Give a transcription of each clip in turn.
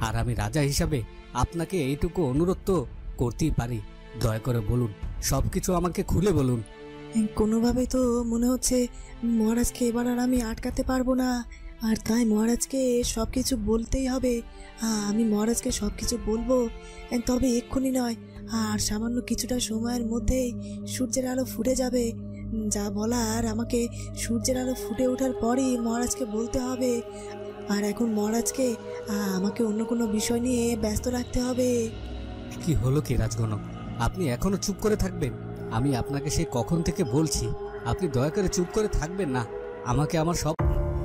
আর আমি রাজা হিসাবে আপনাকে এইটুকু অনুরোধ তো করতেই পারি, দয়া করে বলুন, সবকিছু আমাকে খুলে বলুন। কোনোভাবে তো মনে হচ্ছে মহারাজকে এবার আর আমি আটকাতে পারবো না, আর তাই মহারাজকে সব কিছু বলতেই হবে। আমি মহারাজকে সব কিছু বলবো, তবে এক্ষুনি নয়, আর সামান্য কিছুটা সময়ের মধ্যেই সূর্যের আলো ফুটে যাবে। যা বলার আমাকে সূর্যের আলো ফুটে ওঠার পরই মহারাজকে বলতে হবে। আর এখন মহারাজকে আমাকে অন্য কোনো বিষয় নিয়ে ব্যস্ত রাখতে হবে। কি হলো কি রাজগণক, আপনি এখনো চুপ করে থাকবেন? আমি আপনাকে সেই কখন থেকে বলছি, আপনি দয়া করে চুপ করে থাকবেন না, আমাকে আমার সব।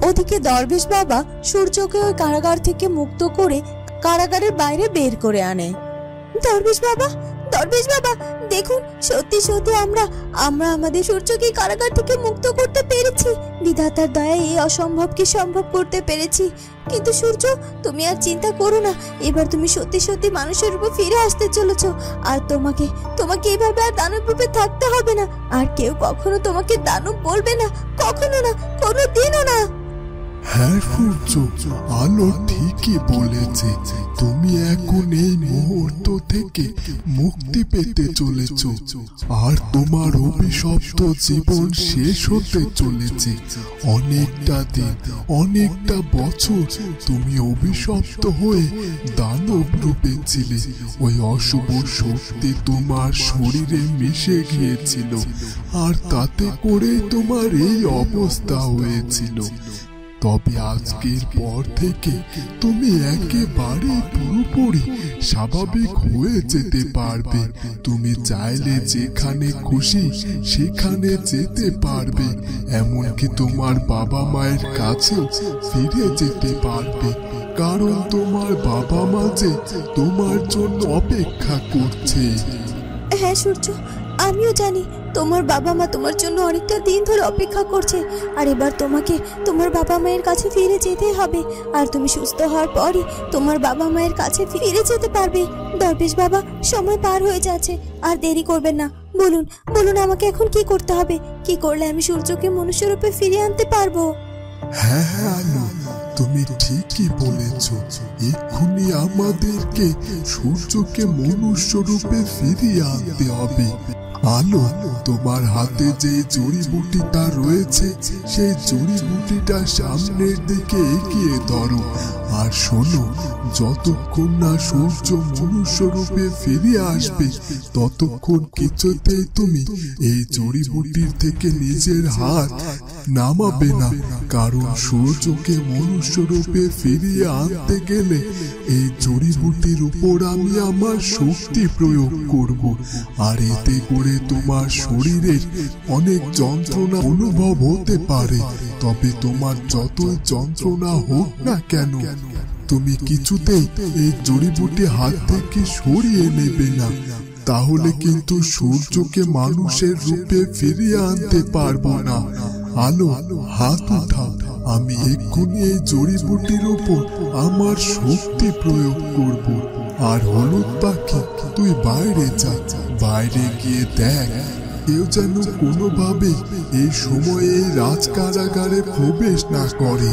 ওদিকে দরবেশ বাবা সূর্যকে ওই কারাগার থেকে মুক্ত করে কারাগারের বাইরে বের করে আনে। দরবেশ বাবা, দরবেশ বাবা, দেখুন, সত্যি সত্যি আমরা আমাদের সূর্যকে কারাগার থেকে মুক্ত করতে পেরেছি। বিধাতার দয়ায় এই অসম্ভবকে সম্ভব করতে পেরেছি। কিন্তু সূর্য, তুমি আর চিন্তা করো না, এবার তুমি সত্যি সত্যি মানুষের রূপে ফিরে আসতে চলেছো। আর তোমাকে এইভাবে আর দানব রূপে থাকতে হবে না। আর কেউ কখনো তোমাকে দানব বলবে না, কখনো না, কোনোদিনও না। হ্যাঁ সূর্য, আলো ঠিকই বলেছে, তুমি এখন এই মুহূর্ত থেকে মুক্তি পেতে চলেছ, আর তোমার অভিশপ্ত জীবন শেষ হতে চলেছে। অনেকটা দিন, অনেকটা বছর তুমি অভিশপ্ত হয়ে দানব রূপে ছিলে। ওই অশুভ শক্তি তোমার শরীরে মিশে গিয়েছিল, আর তাতে করে তোমার এই অবস্থা হয়েছিল। তবে আজকের পর থেকে তুমি একেবারে পুরোপুরি স্বাভাবিক হয়ে যেতে পারবে। তুমি চাইলে যেখানে খুশি সেখানে যেতে পারবে, এমনকি তোমার বাবা মায়ের কাছেও ফিরে যেতে পারবে, কারণ তোমার বাবা মা যে তোমার জন্য অপেক্ষা করছে। হ্যাঁ সূর্য, আমিও জানি তোমার বাবা মা তোমার জন্য অনেকটা দিন ধরে অপেক্ষা করছে। আর এবার তোমাকে তোমার বাবা মায়ের কাছে ফিরে যেতে হবে, আর তুমি সুস্থ হওয়ার পরই তোমার বাবা মায়ের কাছে ফিরে যেতে পারবে। দরবেশ বাবা, সময় পার হয়ে যাচ্ছে, আর দেরি করবেন না। বলুন বলুন, আমাকে এখন কি করতে হবে? কি করলে আমি সূর্যকে মনুষ্যরূপে ফিরিয়ে আনতে পারবো? হ্যাঁ হ্যাঁ আলো, তুমি ঠিকই বলেছ, এক্ষুনি আমাদেরকে সূর্যকে মনুষ্য রূপে ফিরিয়ে আনতে হবে। আলো, তোমার হাতে যে জড়িবুটিটা রয়েছে সেই জড়িবুটিটা সামনের দিকে এগিয়ে ধরো, আর শোনো, যতক্ষণ না সূর্য মনুষ্য রূপে ফিরে আসবে ততক্ষণ কিছুতেই তুমি এই জড়িবুটির থেকে নিজের হাত নামাবে না, কারণ সূর্যকে মনুষ্য রূপে ফিরিয়ে আনতে গেলে এই জড়িবুটির উপর আমি আমার শক্তি প্রয়োগ করব, আর এতে করে তোমার শরীরের অনেক যন্ত্রণা অনুভব হতে পারে। তবে তোমার যত যন্ত্রণা হোক না কেন, তুমি কিছুতেই এই জড়িবুটি হাত থেকে সরিয়ে নেবে না, তাহলে কিন্তু সূর্যকে মানুষের রূপে ফিরিয়ে আনতে পারবো না। আলো, হাত উঠাও, আমি এক্ষুনি এই জড়িবুটির উপর আমার শক্তি প্রয়োগ করব। আর হলুদ পাখি, তুই বাইরে যা, বাইরে গিয়ে দেখ কেউ যেন কোনোভাবে এই সময়ে রাজকারাগারে প্রবেশ না করে।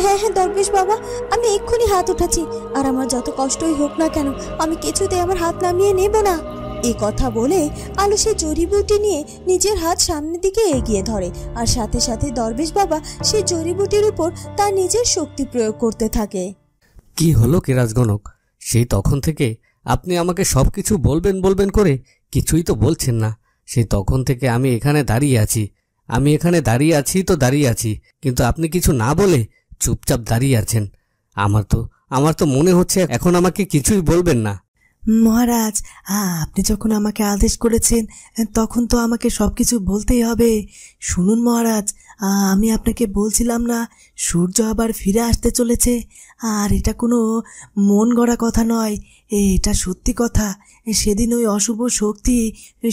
হ্যাঁ হ্যাঁ দরবেশ বাবা, আমি এক্ষুনি হাত উঠাচ্ছি, আর আমার যত কষ্টই হোক না কেন আমি কিছুতে আমার হাত নামিয়ে নেব না। এই কথা বলে আলো সে জড়িবুটি নিয়ে নিজের হাত সামনের দিকে এগিয়ে ধরে, আর সাথে সাথে দরবেশ বাবা সেই জড়িবুটির উপর তার নিজের শক্তি প্রয়োগ করতে থাকে। কি হলো কি রাজগণক, সেই তখন থেকে আপনি আমাকে সবকিছু বলবেন বলবেন করে কিছুই তো বলছেন না। সেই তখন থেকে আমি এখানে দাঁড়িয়ে আছি, তো দাঁড়িয়ে আছি, কিন্তু আপনি কিছু না বলে চুপচাপ দাঁড়িয়ে আছেন। আমার তো মনে হচ্ছে এখন আমাকে কিছুই বলবেন না। মহারাজ, আপনি যখন আমাকে আদেশ করেছেন তখন তো আমাকে সবকিছু বলতেই হবে। শুনুন মহারাজ, আমি আপনাকে বলছিলাম না সূর্য আবার ফিরে আসতে চলেছে, আর এটা কোনো মন গড়া কথা নয়, এটা সত্যি কথা। সেদিন ওই অশুভ শক্তি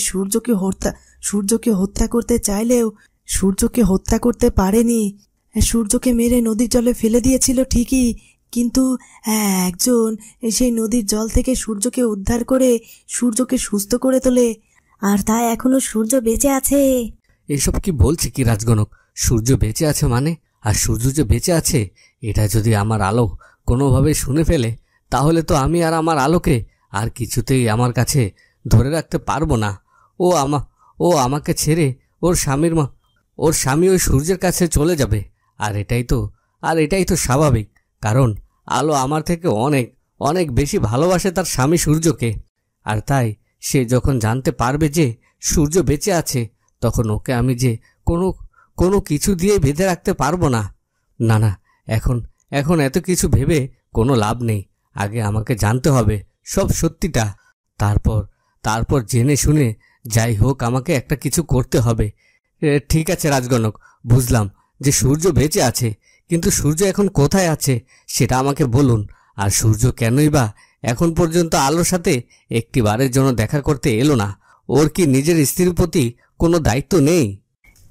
সূর্যকে হত্যা করতে চাইলেও সূর্যকে হত্যা করতে পারেনি। সূর্যকে মেরে নদীর জলে ফেলে দিয়েছিল ঠিকই, কিন্তু একজন সেই নদীর জল থেকে সূর্যকে উদ্ধার করে সূর্যকে সুস্থ করে তোলে, আর তাই এখনো সূর্য বেঁচে আছে। এসব কি বলছে কি রাজগণক? সূর্য বেঁচে আছে মানে? আর সূর্য যে বেঁচে আছে এটা যদি আমার আলো কোনোভাবে শুনে ফেলে তাহলে তো আমি আর আমার আলোকে আর কিছুতেই আমার কাছে ধরে রাখতে পারবো না। ও আমাকে ছেড়ে ওর স্বামী ওই সূর্যের কাছে চলে যাবে। আর এটাই তো স্বাভাবিক, কারণ আলো আমার থেকে অনেক অনেক বেশি ভালোবাসে তার স্বামী সূর্যকে। আর তাই সে যখন জানতে পারবে যে সূর্য বেঁচে আছে, তখন ওকে আমি যে কোনো কিছু দিয়ে বেঁধে রাখতে পারবো না। না, এখন এত কিছু ভেবে কোনো লাভ নেই। আগে আমাকে জানতে হবে সব সত্যিটা, তারপর জেনে শুনে যাই হোক আমাকে একটা কিছু করতে হবে। ঠিক আছে রাজগণক, বুঝলাম যে সূর্য বেঁচে আছে, কিন্তু সূর্য এখন কোথায় আছে সেটা আমাকে বলুন। আর সূর্য কেনই বা এখন পর্যন্ত আলোর সাথে একটিবারের জন্য দেখা করতে এলো না? ওর কি নিজের স্ত্রীর প্রতি কোনো দায়িত্ব নেই?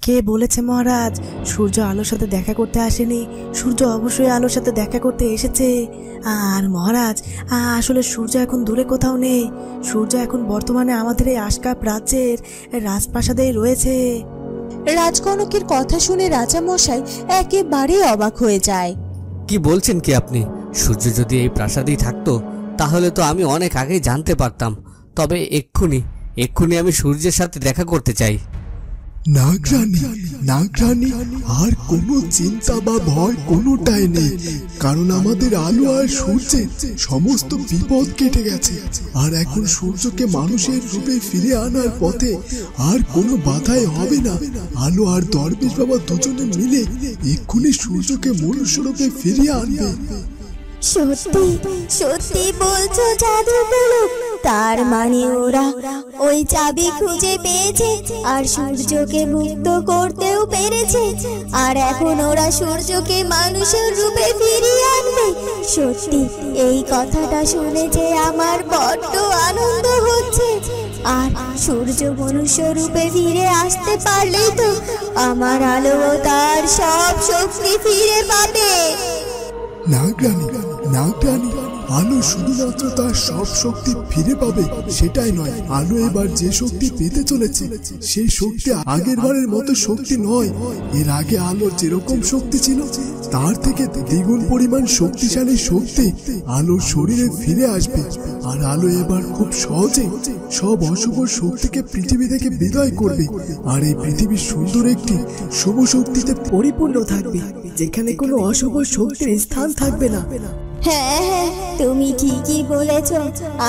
কে বলেছে মহারাজ সূর্য আলোর সাথে দেখা করতে আসেনি? সূর্য অবশ্যই আলোর সাথে দেখা করতে এসেছে। আর মহারাজ, আসলে সূর্য এখন দূরে কোথাও নেই। সূর্য এখন বর্তমানে আমাদের এই আশকাপ রাজ্যের রাজপ্রাসাদেই রয়েছে। রাজকনকের কথা শুনে রাজা মশাই একেবারেই অবাক হয়ে যায়। কি বলছেন কি আপনি? সূর্য যদি এই প্রাসাদেই থাকতো তাহলে তো আমি অনেক আগেই জানতে পারতাম। তবে এক্ষুনি আমি সূর্যের সাথে দেখা করতে চাই। নাগরানী, আর কোনো চিন্তা বা ভয় কোনোটাই নেই, কারণ আমাদের আলো আর সূর্যের সমস্ত বিপদ কেটে গেছে। আর এখন সূর্যকে মানুষের রূপে ফিরে আনার পথে আর কোনো বাধাই হবে না। আলো আর দরবেশ বাবা দুজনে মিলে এক্ষুনি সূর্যকে মনুষ্য রূপে ফিরিয়ে আনবে। সত্যি বলছো জাদুগুলো? তার মানে ওরা ওই চাবি খুঁজে পেয়েছে আর সূর্যকে মুক্ত করতেও পেরেছে, আর এখন ওরা সূর্যকে মানুষের রূপে ফিরিয়ে আনবে। সত্যি এই কথাটা শুনে যে আমার বড্ড আনন্দ হচ্ছে। আর সূর্য মনুষ্য রূপে ফিরে আসতে পারলেই তো আমার আলো তার সব শক্তি ফিরে পাবে। নাগরানী, আলো শুধুমাত্র তার সব শক্তি ফিরে পাবে সেটাই নয়, আলো এবার যে শক্তি পেতে চলেছে সেই শক্তি আগের বারের মতো শক্তি নয়। এর আগে আলোর যেরকম শক্তি ছিল তার থেকে দ্বিগুণ পরিমাণ শক্তিশালী শক্তি আলোর শরীরে ফিরে আসবে। আর আলো এবার খুব সহজে সব অশুভ শক্তিকে পৃথিবী থেকে বিদায় করবে। আর এই পৃথিবী সুন্দর একটি শুভ শক্তিতে পরিপূর্ণ থাকবে, যেখানে কোনো অশুভ শক্তির স্থান থাকবে না। হ্যাঁ, তুমি ঠিকই বলেছ।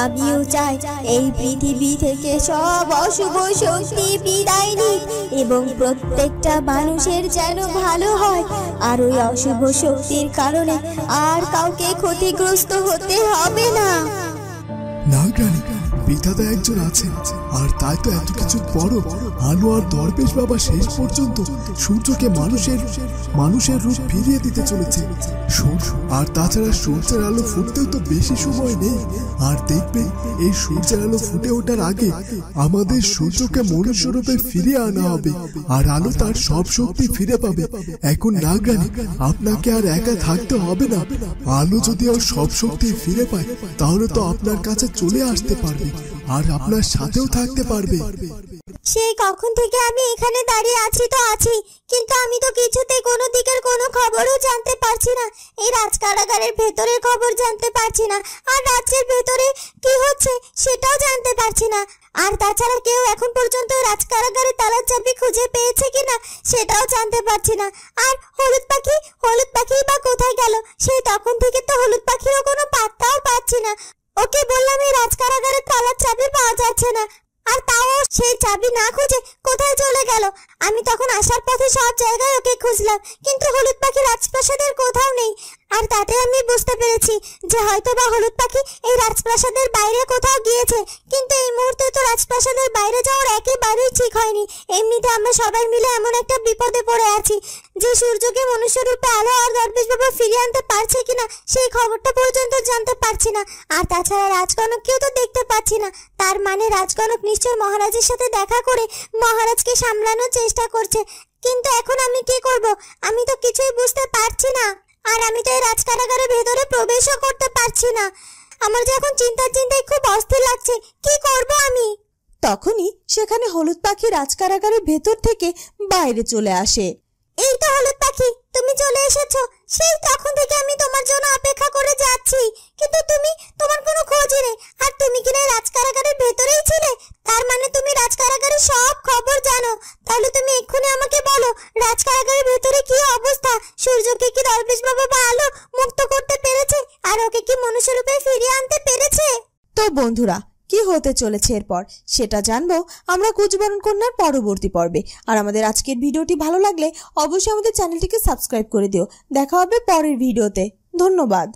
আমিও চাই এই পৃথিবী থেকে সব অশুভ শক্তি বিদায় নিক এবং প্রত্যেকটা মানুষের যেন ভালো হয়। আর ওই অশুভ শক্তির কারণে আর কাউকে ক্ষতিগ্রস্ত হতে হবে না। নাগরানী, বিধাতা একজন আছেন, আর তাই তো এত কিছু বড় আলো আর দরবেশ বাবা শেষ পর্যন্ত সূর্যকে মানুষের রূপ ফিরিয়ে দিতে চলেছে। আর তাছাড়া সূর্যের আলো ফুটতেও তো বেশি সময় নেই। আর দেখবে এই সূর্যের আলো ফুটে ওঠার আগে আমাদের সূর্যকে মনুষ্য রূপে ফিরিয়ে আনা হবে, আর আলো তার সব শক্তি ফিরে পাবে। এখন নাগরানী, আপনাকে আর একা থাকতে হবে না। আলো যদি ওর সব শক্তি ফিরে পায় তাহলে তো আপনার কাছে চলে আসতে পারবে আর আপনার সাথেও থাকতে পারবে। সেই কখন থেকে আমি এখানে দাঁড়িয়ে আছি তো আছি, কিন্তু আমি তো কিছুতেই কোনো দিকের কোনো খবরও জানতে পারছি না। এই রাজকারাগারের ভেতরের খবর জানতে পারছি না, আর রাজ্যের ভেতরে কি হচ্ছে সেটাও জানতে পারছি না। আর তাছাড়া কেউ এখন পর্যন্ত রাজকারাগারের তালার চাবি খুঁজে পেয়েছে কিনা সেটাও জানতে পারছি না। আর হলুদ পাখি বা কোথায় গেল? সেই তখন থেকে তো হলুদ পাখিরও কোনো পাত্তাও পাচ্ছি না। ওকে বললাম এই রাজকারাগারের তালার চাবি পাওয়া যাচ্ছে না, আর তাও সেই চাবি না খুঁজে কোথায় চলে গেল। আমি তখন আসার পথে সব জায়গায় ওকে খুঁজলাম, কিন্তু হলুদ পাখি রাজপ্রাসাদের কোথাও নেই। আর তাতে আমি বুঝতে পেরেছি যে হয়তো বা হলুদ পাখি এই রাজপ্রাসাদের বাইরে কোথাও গিয়েছে। কিন্তু এই মুহূর্তে তো রাজপ্রাসাদের বাইরে যাওয়ার একেবারেই ঠিক হয়নি। এমনিতে আমরা সবাই মিলে এমন একটা বিপদে পড়ে আছি যে সূর্যকে মনুষ্য রূপে আলো আর দরবেশ বাবা ফিরিয়ে আনতে পারছে কিনা সেই খবরটা পর্যন্ত জানতে পারছি না। আর তাছাড়া রাজকনককেও তো দেখতে পাচ্ছি না। তার মানে রাজকনক নিশ্চয় মহারাজের সাথে দেখা করে মহারাজকে সামলানোর চেষ্টা করছে। কিন্তু এখন আমি কি করব? আমি তো কিছুই বুঝতে পারছি না। আর আমি তো এই রাজকারাগারের ভেতরে প্রবেশও করতে পারছি না। আমার যে এখন চিন্তায় খুব অস্থির লাগছে। কি করব আমি? তখনই সেখানে হলুদ পাখি রাজকারাগারের ভেতর থেকে বাইরে চলে আসে। এই তো হলুদ পাখি, তুমি চলে এসেছো। সেই তখন থেকে আমি তোমার জন্য অপেক্ষা করে যাচ্ছি, কিন্তু মুক্ত করতে পেরেছে আর ওকে কি মনুষ্যরূপে ফিরিয়ে আনতে পেরেছে। তো বন্ধুরা, কি হতে চলেছে এরপর সেটা জানবো আমরা কুচবরণ কন্যার পরবর্তী পর্বে। আর আমাদের আজকের ভিডিওটি ভালো লাগলে অবশ্যই আমাদের চ্যানেলটিকে সাবস্ক্রাইব করে দিও। দেখা হবে পরের ভিডিওতে। ধন্যবাদ।